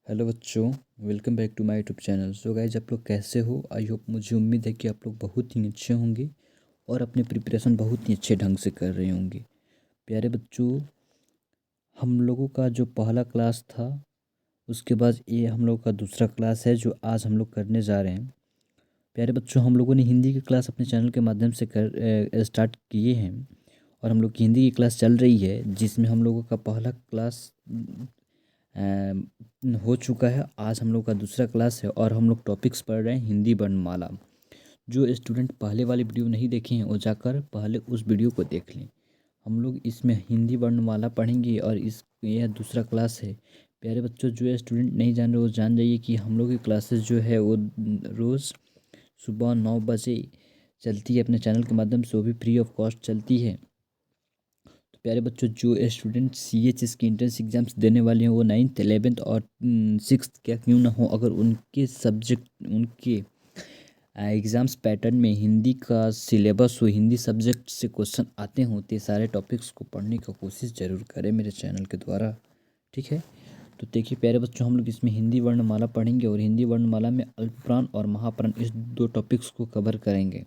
Hello बच्चों, welcome back to my YouTube channel. So guys, आप लोग कैसे हो? आई होप, मुझे उम्मीद है कि आप लोग बहुत ही अच्छे होंगे और अपने प्रिपरेशन बहुत ही अच्छे ढंग से कर रहे होंगे। प्यारे बच्चों, हम लोगों का जो पहला क्लास था, उसके बाद ये हम लोग का दूसरा क्लास है जो आज हम लोग करने जा रहे हैं। प्यारे बच्चों, हम लोगों ने हिंदी की क्लास अपने चैनल के माध्यम से कर स्टार्ट किए हैं और हम लोग की हिंदी की क्लास चल रही है, जिसमें हम लोगों का पहला क्लास हो चुका है। आज हम लोग का दूसरा क्लास है और हम लोग टॉपिक्स पढ़ रहे हैं हिंदी वर्णमाला। जो स्टूडेंट पहले वाली वीडियो नहीं देखे हैं वो जाकर पहले उस वीडियो को देख लें। हम लोग इसमें हिंदी वर्णमाला पढ़ेंगे और यह दूसरा क्लास है। प्यारे बच्चों, जो स्टूडेंट नहीं जान रहे वो जान जाइए कि हम लोग की क्लासेस जो है वो रोज़ सुबह 9 बजे चलती है अपने चैनल के माध्यम से, वो भी फ्री ऑफ कॉस्ट चलती है। तो प्यारे बच्चों, जो स्टूडेंट CHS की एंट्रेंस एग्जाम्स देने वाले हैं वो 9th 11th और 6th क्या क्यों ना हो, अगर उनके सब्जेक्ट उनके एग्ज़ाम्स पैटर्न में हिंदी का सिलेबस हो, हिंदी सब्जेक्ट से क्वेश्चन आते हों, तो ये सारे टॉपिक्स को पढ़ने का कोशिश ज़रूर करें मेरे चैनल के द्वारा। ठीक है, तो देखिए प्यारे बच्चों, हम लोग इसमें हिंदी वर्णमाला पढ़ेंगे और हिंदी वर्णमाला में अल्पप्राण और महाप्राण इस दो टॉपिक्स को कवर करेंगे।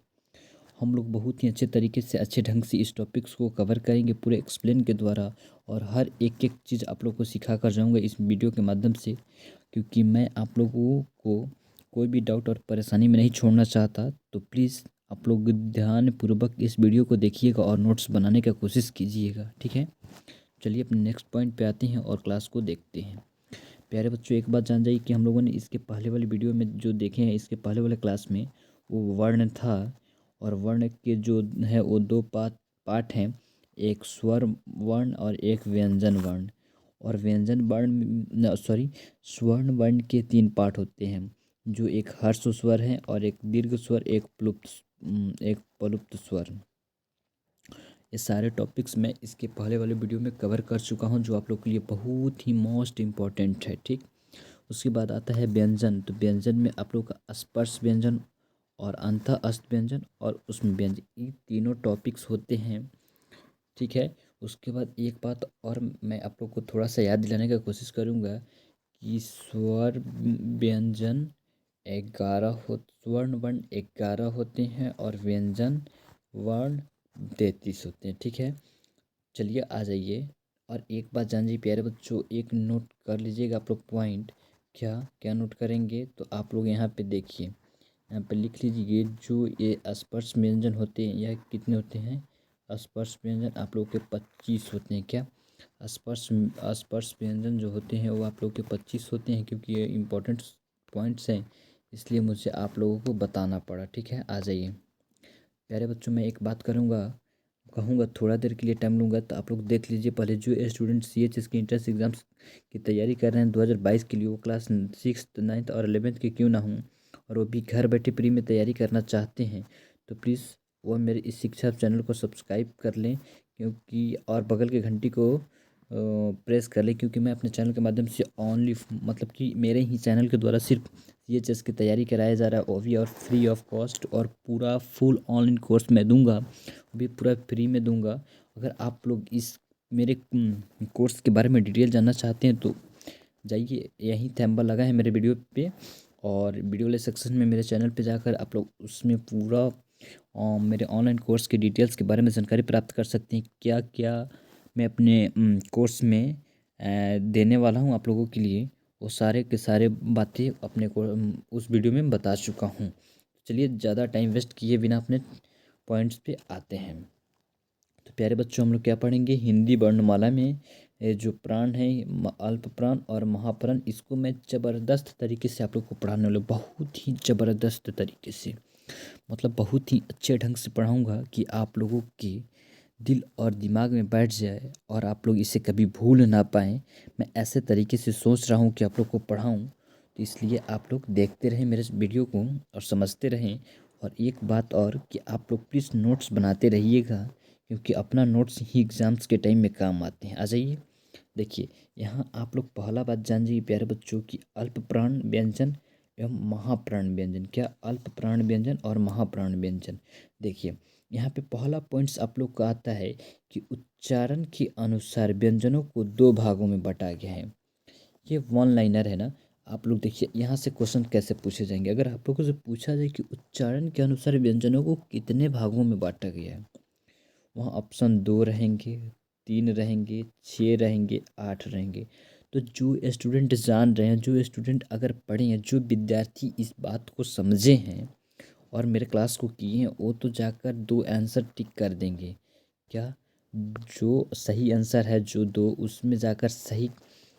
हम लोग बहुत ही अच्छे तरीके से अच्छे ढंग से इस टॉपिक्स को कवर करेंगे पूरे एक्सप्लेन के द्वारा, और हर एक एक चीज़ आप लोग को सिखा कर जाऊँगा इस वीडियो के माध्यम से, क्योंकि मैं आप लोगों को कोई भी डाउट और परेशानी में नहीं छोड़ना चाहता। तो प्लीज़ आप लोग ध्यानपूर्वक इस वीडियो को देखिएगा और नोट्स बनाने का कोशिश कीजिएगा। ठीक है, चलिए अपने नेक्स्ट पॉइंट पे आते हैं और क्लास को देखते हैं। प्यारे बच्चों, एक बात जान जाइए कि हम लोगों ने इसके पहले वाली वीडियो में जो देखे हैं, इसके पहले वाले क्लास में वो वर्ण था, और वर्ण के जो है वो दो पार्ट हैं, एक स्वर वर्ण और एक व्यंजन वर्ण। और व्यंजन वर्ण स्वर्ण वर्ण के 3 पार्ट होते हैं, जो एक हर्ष स्वर है और एक दीर्घ स्वर, एक प्लुप्त स्वर। ये सारे टॉपिक्स मैं इसके पहले वाले वीडियो में कवर कर चुका हूँ, जो आप लोग के लिए बहुत ही मोस्ट इम्पॉर्टेंट है। ठीक, उसके बाद आता है व्यंजन। तो व्यंजन में आप लोग का स्पर्श व्यंजन और अंतः अस्त व्यंजन और उसमें व्यंजन, ये तीनों टॉपिक्स होते हैं। ठीक है, उसके बाद एक बात और मैं आप लोग को थोड़ा सा याद दिलाने का कोशिश करूँगा कि स्वर व्यंजन 11 स्वर्ण वर्ण 11 होते हैं और व्यंजन वर्ण 33 होते हैं। ठीक है, चलिए आ जाइए। और एक बात जान जाइए प्यारे बच्चों, एक नोट कर लीजिएगा आप लोग पॉइंट। क्या क्या नोट करेंगे? तो आप लोग यहाँ पे देखिए, यहाँ पे लिख लीजिए, जो ये स्पर्श व्यंजन होते हैं यह कितने होते हैं? स्पर्श व्यंजन आप लोग के 25 होते हैं। क्या स्पर्श स्पर्श व्यंजन जो होते हैं वो आप लोग के 25 होते हैं, क्योंकि ये इम्पोर्टेंट पॉइंट्स हैं, इसलिए मुझे आप लोगों को बताना पड़ा। ठीक है, आ जाइए प्यारे बच्चों, मैं एक बात कहूँगा, थोड़ा देर के लिए टाइम लूँगा, तो आप लोग देख लीजिए पहले। जो स्टूडेंट CHS की इंट्रेंस एग्जाम्स की तैयारी कर रहे हैं 2022 के लिए, वो क्लास 6th 9th और 11th के क्यों ना हों, और वो भी घर बैठे फ्री में तैयारी करना चाहते हैं, तो प्लीज़ वो मेरे इस शिक्षा चैनल को सब्सक्राइब कर लें, क्योंकि और बगल के घंटी को प्रेस कर लें, क्योंकि मैं अपने चैनल के माध्यम से ओनली मतलब कि मेरे ही चैनल के द्वारा सिर्फ CHS की तैयारी कराया जा रहा है, वो भी और फ्री ऑफ कॉस्ट, और पूरा फुल ऑनलाइन कोर्स मैं दूंगा, वो भी पूरा फ्री में दूंगा। अगर आप लोग इस मेरे कोर्स के बारे में डिटेल जानना चाहते हैं तो जाइए, यहीं थंबनेल लगा है मेरे वीडियो पे, और वीडियो वाले सेक्शन में मेरे चैनल पे जाकर आप लोग उसमें पूरा मेरे ऑनलाइन कोर्स के डिटेल्स के बारे में जानकारी प्राप्त कर सकते हैं। क्या क्या मैं अपने कोर्स में देने वाला हूँ आप लोगों के लिए, वो सारे के सारे बातें अपने को उस वीडियो में बता चुका हूँ। चलिए ज़्यादा टाइम वेस्ट किए बिना अपने पॉइंट्स पे आते हैं। तो प्यारे बच्चों, हम लोग क्या पढ़ेंगे? हिंदी वर्णमाला में जो प्राण है, अल्प प्राण और महाप्राण, इसको मैं ज़बरदस्त तरीके से आप लोग को पढ़ाने वाला हूँ, बहुत ही ज़बरदस्त तरीके से, मतलब बहुत ही अच्छे ढंग से पढ़ाऊँगा कि आप लोगों के दिल और दिमाग में बैठ जाए और आप लोग इसे कभी भूल ना पाएँ। मैं ऐसे तरीके से सोच रहा हूँ कि आप लोग को पढ़ाऊँ, तो इसलिए आप लोग देखते रहें मेरे इस वीडियो को और समझते रहें। और एक बात और कि आप लोग प्लीज़ नोट्स बनाते रहिएगा, क्योंकि अपना नोट्स ही एग्ज़ाम्स के टाइम में काम आते हैं। आ जाइए, देखिए यहाँ आप लोग पहला बात जान जाइए प्यारे बच्चों की अल्प प्राण व्यंजन एवं महाप्राण व्यंजन। क्या अल्प प्राण व्यंजन और महाप्राण व्यंजन? देखिए यहाँ पे पहला पॉइंट्स आप लोग का आता है कि उच्चारण के अनुसार व्यंजनों को 2 भागों में बांटा गया है। ये वन लाइनर है ना, आप लोग देखिए यहाँ से क्वेश्चन कैसे पूछे जाएंगे। अगर आप लोगों से पूछा जाए कि उच्चारण के अनुसार व्यंजनों को कितने भागों में बांटा गया है, वहाँ ऑप्शन 2 रहेंगे, 3 रहेंगे, 6 रहेंगे, 8 रहेंगे। तो जो स्टूडेंट जान रहे हैं, जो स्टूडेंट अगर पढ़े हैं, जो विद्यार्थी इस बात को समझे हैं और मेरे क्लास को किए हैं, वो तो जाकर 2 आंसर टिक कर देंगे। क्या? जो सही आंसर है जो 2, उसमें जाकर सही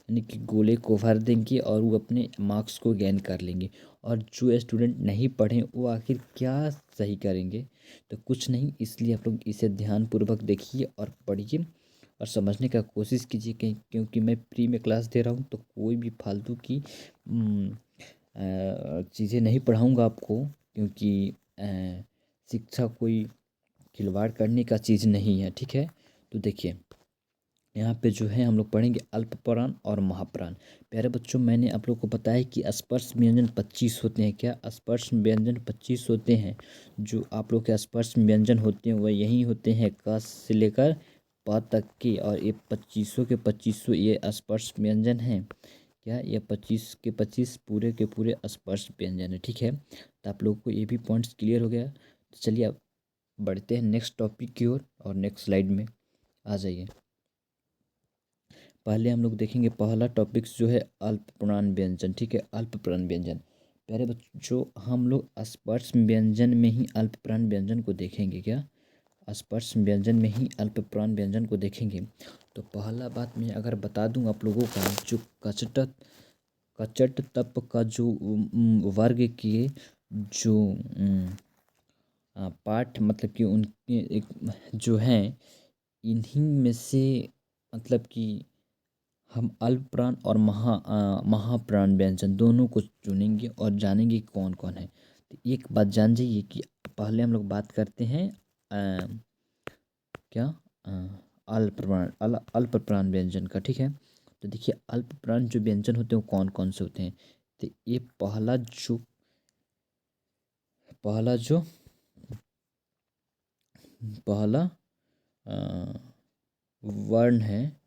यानी कि गोले को भर देंगे और वो अपने मार्क्स को गेन कर लेंगे। और जो स्टूडेंट नहीं पढ़े वो आखिर क्या सही करेंगे? तो कुछ नहीं, इसलिए आप लोग इसे ध्यानपूर्वक देखिए और पढ़िए और समझने का कोशिश कीजिए। क्योंकि मैं फ्री में क्लास दे रहा हूँ, तो कोई भी फालतू की चीज़ें नहीं पढ़ाऊँगा आपको। क्योंकि शिक्षा कोई खिलवाड़ करने का चीज़ नहीं है, ठीक है। तो देखिए यहाँ पे जो है हम लोग पढ़ेंगे अल्पप्राण और महाप्राण। प्यारे बच्चों, मैंने आप लोग को बताया कि स्पर्श व्यंजन 25 होते हैं। क्या? स्पर्श व्यंजन 25 होते हैं। जो आप लोग के स्पर्श व्यंजन होते हैं वह यही होते हैं, क से लेकर प तक के। और ये 25 के 25 ये स्पर्श व्यंजन हैं। क्या? ये 25 के 25 पूरे के पूरे स्पर्श व्यंजन है, ठीक है। तो आप लोग को ये भी पॉइंट्स क्लियर हो गया। तो चलिए अब बढ़ते हैं नेक्स्ट टॉपिक की ओर और नेक्स्ट स्लाइड में आ जाइए। पहले हम लोग देखेंगे पहला टॉपिक्स जो है अल्पप्राण व्यंजन, ठीक है। अल्पप्राण व्यंजन प्यारे बच्चों, हम लोग स्पर्श व्यंजन में ही अल्पप्राण व्यंजन को देखेंगे। क्या? स्पर्श व्यंजन में ही अल्पप्राण व्यंजन को देखेंगे। तो पहला बात मैं अगर बता दूं आप लोगों का, जो कचट तप का जो वर्ग के जो पाठ मतलब कि उनके एक जो हैं, इन्हीं में से मतलब कि हम अल्पप्राण और महाप्राण व्यंजन दोनों को चुनेंगे और जानेंगे कौन कौन है। तो एक बात जान जाइए कि पहले हम लोग बात करते हैं क्या अल्पप्राण व्यंजन का, ठीक है। तो देखिए अल्पप्राण जो व्यंजन होते हैं वो कौन कौन से होते हैं। तो ये पहला वर्ण है।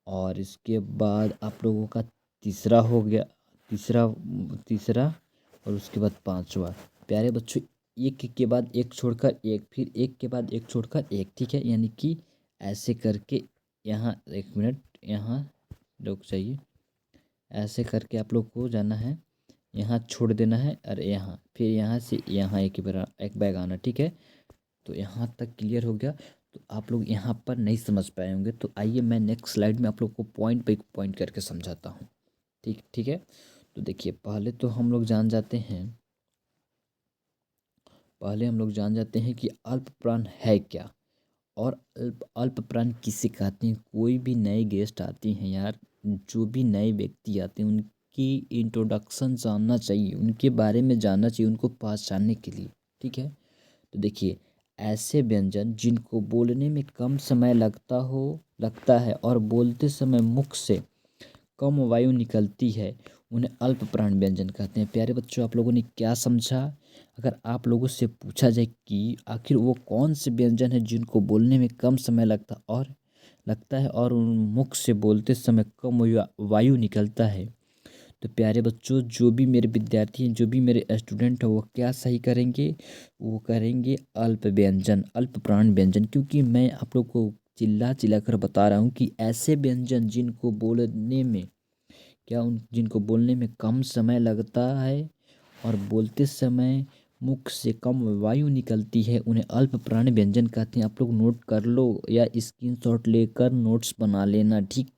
और इसके बाद आप लोगों का तीसरा हो गया, तीसरा तीसरा और उसके बाद पांचवा। प्यारे बच्चों, एक के बाद एक छोड़कर एक, फिर एक के बाद एक छोड़कर एक, ठीक है। यानी कि ऐसे करके यहाँ एक मिनट यहाँ रुक जाइए। ऐसे करके आप लोग को जाना है, यहाँ छोड़ देना है और यहाँ फिर यहाँ से यहाँ एक बैग आना, ठीक है। तो यहाँ तक क्लियर हो गया। तो आप लोग यहाँ पर नहीं समझ पाए होंगे, तो आइए मैं नेक्स्ट स्लाइड में आप लोग को पॉइंट बाई पॉइंट करके समझाता हूँ। ठीक ठीक है। तो देखिए पहले हम लोग जान जाते हैं कि अल्पप्राण है क्या और अल्पप्राण किसे कहते हैं। कोई भी नए गेस्ट आते हैं यार, जो भी नए व्यक्ति आते हैं, उनकी इंट्रोडक्शन जानना चाहिए, उनके बारे में जानना चाहिए, उनको पहचानने के लिए, ठीक है। तो देखिए ऐसे व्यंजन जिनको बोलने में कम समय लगता है और बोलते समय मुख से कम वायु निकलती है, उन्हें अल्पप्राण व्यंजन कहते हैं। प्यारे बच्चों, आप लोगों ने क्या समझा? अगर आप लोगों से पूछा जाए कि आखिर वो कौन से व्यंजन है जिनको बोलने में कम समय लगता है और उन मुख से बोलते समय कम वायु निकलता है, तो प्यारे बच्चों जो भी मेरे विद्यार्थी हैं, जो भी मेरे स्टूडेंट हैं, वो क्या सही करेंगे? वो करेंगे अल्प व्यंजन, अल्प प्राण व्यंजन। क्योंकि मैं आप लोग को चिल्ला चिल्ला कर बता रहा हूँ कि ऐसे व्यंजन जिनको बोलने में कम समय लगता है और बोलते समय मुख से कम वायु निकलती है, उन्हें अल्प प्राण व्यंजन कहते हैं। आप लोग नोट कर लो या स्क्रीनशॉट लेकर नोट्स बना लेना, ठीक।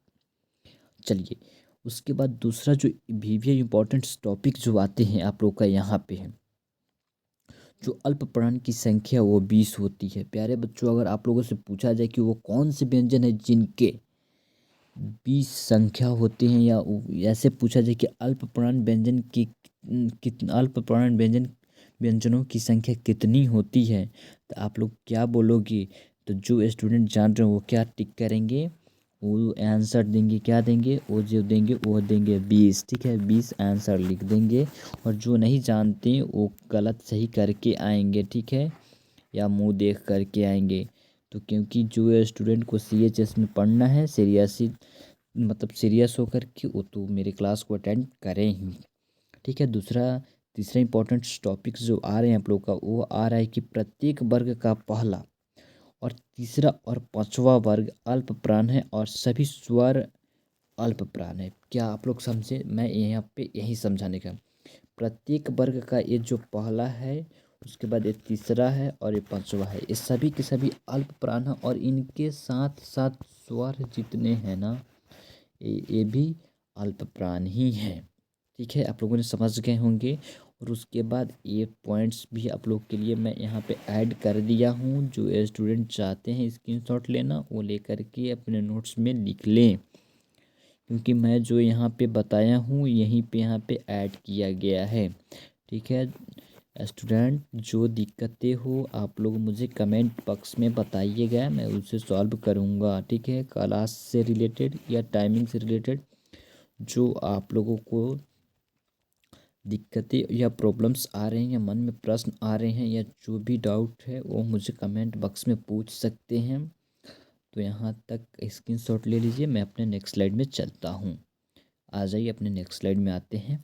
चलिए उसके बाद दूसरा जो वीवीए इम्पोर्टेंट टॉपिक जो आते हैं आप लोग का यहाँ पे है, जो अल्प प्राण की संख्या वो 20 होती है। प्यारे बच्चों, अगर आप लोगों से पूछा जाए कि वो कौन से व्यंजन है जिनके 20 संख्या होते हैं, या ऐसे पूछा जाए कि अल्प प्राण व्यंजन की अल्प प्राण व्यंजनों की संख्या कितनी होती है, तो आप लोग क्या बोलोगे? तो जो स्टूडेंट जान रहे हैं वो क्या टिक करेंगे? वो आंसर देंगे, क्या देंगे? वो जो देंगे वो देंगे 20, ठीक है। 20 आंसर लिख देंगे। और जो नहीं जानते वो गलत सही करके आएंगे, ठीक है, या मुंह देख करके आएंगे। तो क्योंकि जो स्टूडेंट को CHS में पढ़ना है, सीरियसली मतलब सीरियस होकर के वो तो मेरे क्लास को अटेंड करें ही। ठीक है। तीसरा इंपॉर्टेंट टॉपिक्स जो आ रहे हैं आप लोग का, वो आ रहा है कि प्रत्येक वर्ग का पहला और तीसरा और पांचवा वर्ग अल्प प्राण है और सभी स्वर अल्प प्राण है। क्या आप लोग समझे? मैं यहाँ पे यही समझाने का, प्रत्येक वर्ग का ये जो पहला है, उसके बाद ये तीसरा है और ये पांचवा है, ये सभी के सभी अल्प प्राण है और इनके साथ साथ स्वर जितने हैं ना, ये भी अल्प प्राण ही हैं। ठीक है, आप लोगों ने समझ गए होंगे। और उसके बाद ये पॉइंट्स भी आप लोग के लिए मैं यहाँ पे ऐड कर दिया हूँ। जो स्टूडेंट चाहते हैं स्क्रीनशॉट लेना, वो लेकर के अपने नोट्स में लिख लें, क्योंकि मैं जो यहाँ पे बताया हूँ यहीं पे यहाँ पे ऐड किया गया है। ठीक है स्टूडेंट, जो दिक्कतें हो आप लोग मुझे कमेंट बॉक्स में बताइएगा, मैं उसे सॉल्व करूँगा। ठीक है, क्लास से रिलेटेड या टाइमिंग से रिलेटेड जो आप लोगों को दिक्कतें या प्रॉब्लम्स आ रहे हैं या मन में प्रश्न आ रहे हैं या जो भी डाउट है वो मुझे कमेंट बॉक्स में पूछ सकते हैं। तो यहाँ तक स्क्रीनशॉट ले लीजिए, मैं अपने नेक्स्ट स्लाइड में चलता हूँ। आ जाइए, अपने नेक्स्ट स्लाइड में आते हैं।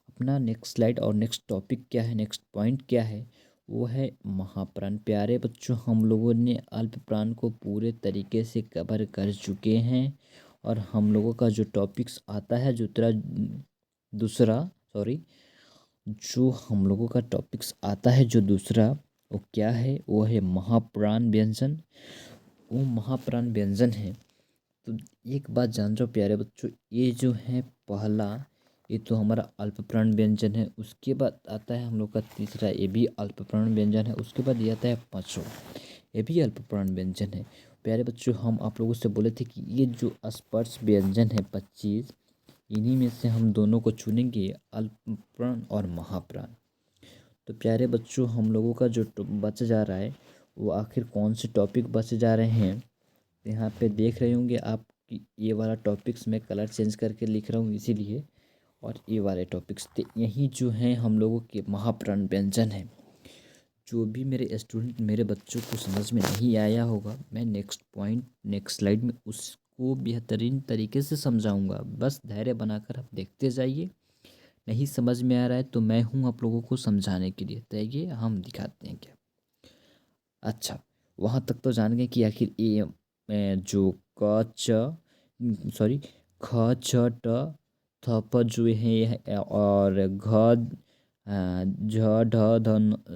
अपना नेक्स्ट स्लाइड और नेक्स्ट टॉपिक क्या है, नेक्स्ट पॉइंट क्या है, वो है महाप्राण। प्यारे बच्चों, हम लोगों ने अल्प प्राण को पूरे तरीके से कवर कर चुके हैं और हम लोगों का जो टॉपिक्स आता है दूसरा सॉरी जो हम लोगों का टॉपिक्स आता है जो दूसरा, वो क्या है? वो है महाप्राण व्यंजन। वो महाप्राण व्यंजन है। तो एक बात जान जाओ प्यारे बच्चों, ये जो है पहला, ये तो हमारा अल्पप्राण व्यंजन है। उसके बाद आता है हम लोग का तीसरा, ये भी अल्पप्राण व्यंजन है। उसके बाद ये आता है पाँचवा, ये भी अल्पप्राण व्यंजन है। प्यारे बच्चों, हम आप लोगों से बोले थे कि ये जो स्पर्श व्यंजन है 25, इन्हीं में से हम दोनों को चुनेंगे, अल्पप्राण और महाप्राण। तो प्यारे बच्चों, हम लोगों का जो बच जा रहा है, वो आखिर कौन से टॉपिक बच जा रहे हैं? यहाँ पे देख रहे होंगे आप कि ये वाला टॉपिक्स मैं कलर चेंज करके लिख रहा हूँ इसीलिए, और ये वाले टॉपिक्स तो यही जो हैं हम लोगों के महाप्राण व्यंजन है। जो भी मेरे स्टूडेंट, मेरे बच्चों को समझ में नहीं आया होगा, मैं नेक्स्ट पॉइंट नेक्स्ट स्लाइड में उसको बेहतरीन तरीके से समझाऊंगा। बस धैर्य बनाकर आप देखते जाइए। नहीं समझ में आ रहा है तो मैं हूँ आप लोगों को समझाने के लिए। तो ये हम दिखाते हैं क्या। अच्छा, वहाँ तक तो जान गए कि आखिर ये जो क च सॉरी ख छ ट थ प जो है और झ ढ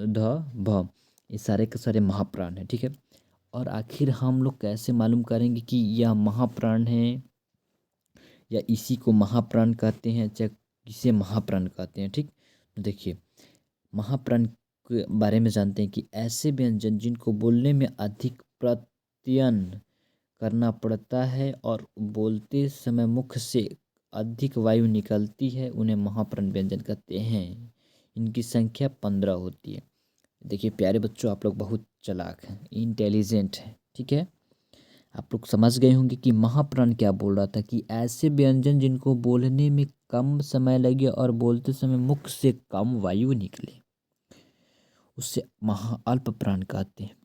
ध भ, ये सारे के सारे महाप्राण हैं। ठीक है, और आखिर हम लोग कैसे मालूम करेंगे कि यह महाप्राण है या इसी को महाप्राण कहते हैं, चाहे किसे महाप्राण कहते हैं? ठीक, तो देखिए, महाप्राण के बारे में जानते हैं कि ऐसे व्यंजन जिनको बोलने में अधिक प्रत्ययन करना पड़ता है और बोलते समय मुख से अधिक वायु निकलती है, उन्हें महाप्राण व्यंजन कहते हैं। इनकी संख्या 15 होती है। देखिए प्यारे बच्चों, आप लोग बहुत चालाक हैं, इंटेलिजेंट हैं। ठीक है, आप लोग समझ गए होंगे कि महाप्राण क्या बोल रहा था, कि ऐसे व्यंजन जिनको बोलने में कम समय लगे और बोलते समय मुख से कम वायु निकले, उससे महा अल्प प्राण कहते हैं।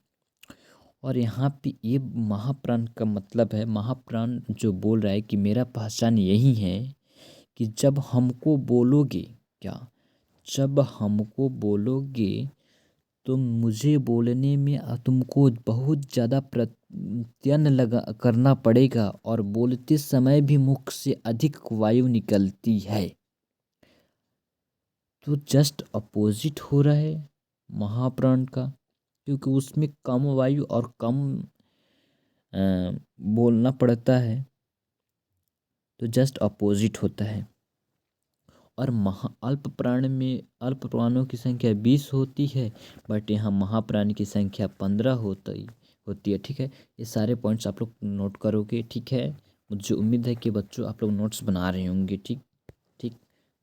और यहाँ पे ये महाप्राण का मतलब है, महाप्राण जो बोल रहा है कि मेरा पहचान यही है कि जब हमको बोलोगे, क्या, जब हमको बोलोगे तो मुझे बोलने में तुमको बहुत ज़्यादा प्रत्ययन लगा करना पड़ेगा और बोलते समय भी मुख से अधिक वायु निकलती है। तो जस्ट अपोजिट हो रहा है महाप्राण का, क्योंकि उसमें कम वायु और कम बोलना पड़ता है, तो जस्ट अपोजिट होता है। और अल्प प्राण में अल्प प्राणों की संख्या 20 होती है, बट यहाँ महाप्राण की संख्या 15 होती है। ठीक है, ये सारे पॉइंट्स आप लोग नोट करोगे। ठीक है, मुझे उम्मीद है कि बच्चों आप लोग नोट्स बना रहे होंगे। ठीक ठीक,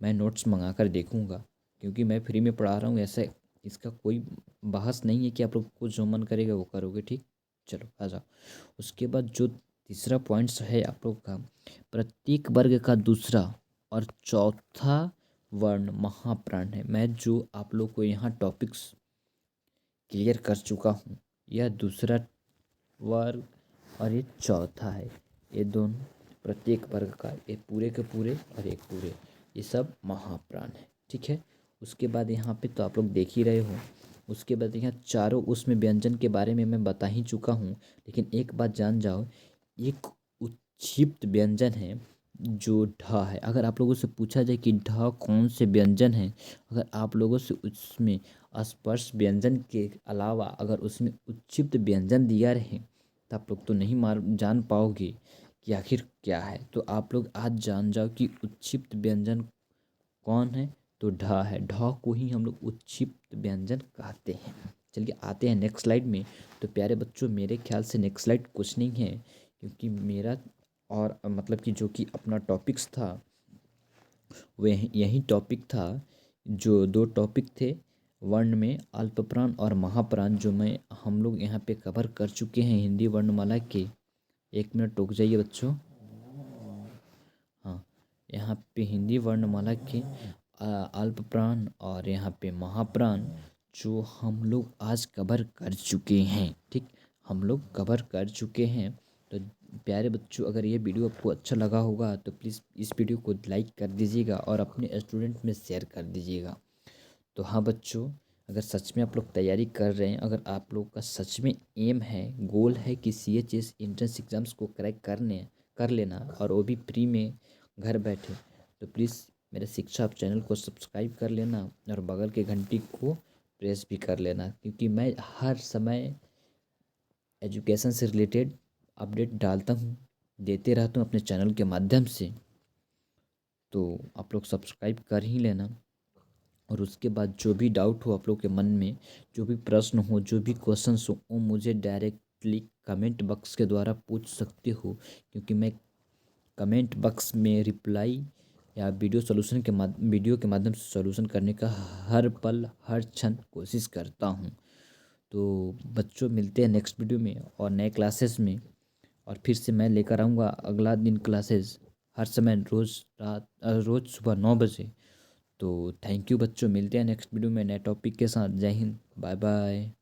मैं नोट्स मंगा कर देखूँगा, क्योंकि मैं फ्री में पढ़ा रहा हूँ। ऐसा इसका कोई बहस नहीं है कि आप लोग को जो मन करेगा वो करोगे। ठीक, चलो आ जाओ। उसके बाद जो तीसरा पॉइंट्स है आप लोग का, प्रत्येक वर्ग का दूसरा और चौथा वर्ण महाप्राण है। मैं जो आप लोग को यहाँ टॉपिक्स क्लियर कर चुका हूँ, यह दूसरा वर्ग और ये चौथा है। ये दोनों प्रत्येक वर्ग का, ये पूरे के पूरे और एक पूरे, ये सब महाप्राण है। ठीक है, उसके बाद यहाँ पे तो आप लोग देख ही रहे हो। उसके बाद यहाँ चारों उसमें व्यंजन के बारे में मैं बता ही चुका हूँ, लेकिन एक बात जान जाओ, एक उच्छिष्ट व्यंजन है जो ढ है। अगर आप लोगों से पूछा जाए कि ढ कौन से व्यंजन है, अगर आप लोगों से उसमें स्पर्श व्यंजन के अलावा अगर उसमें उच्छिष्ट व्यंजन दिया रहे तो आप लोग तो नहीं जान पाओगे कि आखिर क्या है। तो आप लोग आज जान जाओ कि उच्छिष्ट व्यंजन कौन है, तो ढ है। ढ को ही हम लोग उच्छिष्ट व्यंजन कहते हैं। चलिए आते हैं नेक्स्ट स्लाइड में। तो प्यारे बच्चों, मेरे ख्याल से नेक्स्ट स्लाइड कुछ नहीं है, क्योंकि मेरा और मतलब कि जो कि अपना टॉपिक्स था वह यही टॉपिक था। जो दो टॉपिक थे वर्ण में, अल्पप्राण और महाप्राण, जो मैं हम लोग यहाँ पे कवर कर चुके हैं हिंदी वर्णमाला के। एक मिनट रुक जाइए बच्चों। हाँ, यहाँ पे हिंदी वर्णमाला के अल्पप्राण और यहाँ पे महाप्राण जो हम लोग आज कवर कर चुके हैं। ठीक, हम लोग कवर कर चुके हैं। तो प्यारे बच्चों, अगर ये वीडियो आपको अच्छा लगा होगा तो प्लीज़ इस वीडियो को लाइक कर दीजिएगा और अपने स्टूडेंट में शेयर कर दीजिएगा। तो हाँ बच्चों, अगर सच में आप लोग तैयारी कर रहे हैं, अगर आप लोग का सच में एम है, गोल है कि CHS एंट्रेंस एग्ज़ाम्स को क्रैक कर लेना, और वो भी फ्री में घर बैठे, तो प्लीज़ मेरे शिक्षा आप चैनल को सब्सक्राइब कर लेना और बगल के घंटी को प्रेस भी कर लेना, क्योंकि मैं हर समय एजुकेशन से रिलेटेड अपडेट डालता हूँ, देते रहता हूँ अपने चैनल के माध्यम से। तो आप लोग सब्सक्राइब कर ही लेना। और उसके बाद जो भी डाउट हो आप लोग के मन में, जो भी प्रश्न हो, जो भी क्वेश्चंस हो, वो मुझे डायरेक्टली कमेंट बॉक्स के द्वारा पूछ सकते हो, क्योंकि मैं कमेंट बॉक्स में रिप्लाई या वीडियो के माध्यम से सॉल्यूशन करने का हर पल हर क्षण कोशिश करता हूँ। तो बच्चों, मिलते हैं नेक्स्ट वीडियो में और नए क्लासेस में, और फिर से मैं लेकर आऊँगा अगला दिन क्लासेस, हर समय रोज़ सुबह 9 बजे। तो थैंक यू बच्चों, मिलते हैं नेक्स्ट वीडियो में नए टॉपिक के साथ। जय हिंद, बाय बाय।